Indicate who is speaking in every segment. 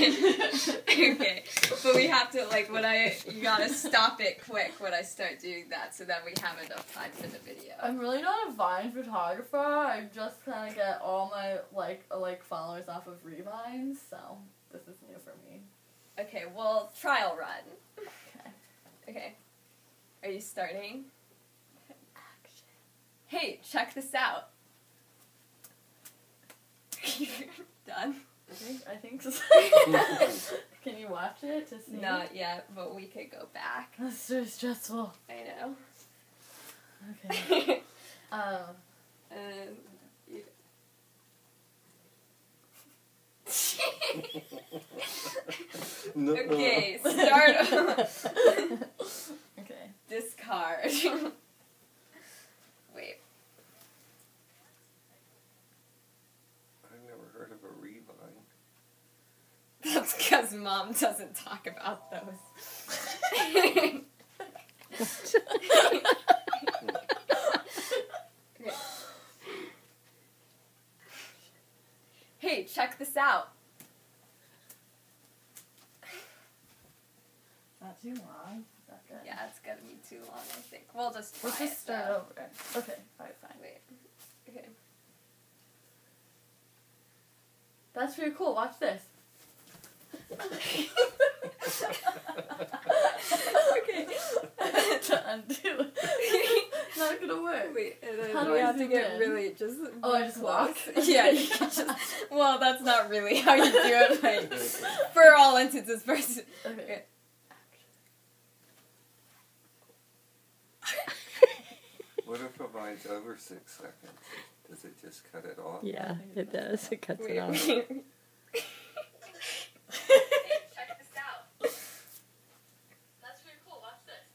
Speaker 1: Okay, but we have to, you gotta stop it quick when I start doing that, so that we have enough time for the video.
Speaker 2: I'm really not a Vine photographer. I just kind of get all my, followers off of Revines, so this is new for me.
Speaker 1: Okay, well, trial run.
Speaker 2: Okay.
Speaker 1: Okay. Are you starting? Action. Hey, check this out. Done?
Speaker 2: I think so. Can you watch it to see?
Speaker 1: Not yet, but we could go back.
Speaker 2: That's so stressful.
Speaker 1: I know.
Speaker 2: Okay.
Speaker 1: Okay, start.
Speaker 2: Okay.
Speaker 1: Discard. Wait.
Speaker 3: I've never heard of a Revine.
Speaker 1: That's because Mom doesn't talk about those. Hey, check this out.
Speaker 2: Not too long. Is that good?
Speaker 1: Yeah, it's gonna be too long, I think. We'll just try
Speaker 2: Let's just
Speaker 1: it,
Speaker 2: start
Speaker 1: though.
Speaker 2: over. Okay, alright, fine.
Speaker 1: Wait. Okay.
Speaker 2: That's pretty cool. Watch this.
Speaker 1: Okay.
Speaker 2: To undo. Not gonna work.
Speaker 1: Wait, and then
Speaker 2: How do
Speaker 1: we
Speaker 2: I
Speaker 1: have to
Speaker 2: zoom
Speaker 1: get
Speaker 2: in?
Speaker 1: really just.
Speaker 2: Oh, I just walk?
Speaker 1: Yeah, you can just. Well, that's not really how you do it, but for all intents and purposes.
Speaker 2: Okay.
Speaker 3: What if a vine's over 6 seconds? Does it just cut it off?
Speaker 4: Yeah, it does. It cuts
Speaker 1: Wait,
Speaker 4: it off.
Speaker 1: wait.
Speaker 2: Check this out. That's pretty cool. Watch this.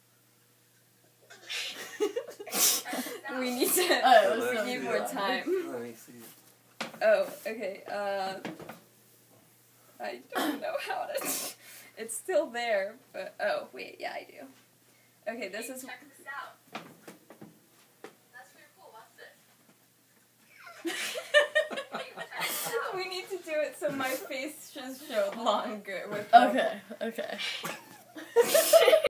Speaker 1: We need to
Speaker 2: Alright, let's
Speaker 3: Let's
Speaker 1: give
Speaker 3: see
Speaker 1: more
Speaker 3: that.
Speaker 1: time.
Speaker 3: Let me see.
Speaker 1: Oh, okay. I don't know how to. It's still there, but oh wait, yeah, I do. Okay, this is.
Speaker 2: Check this out. That's pretty cool. Watch this.
Speaker 1: We need to do it so my face just showed longer with.
Speaker 2: Okay.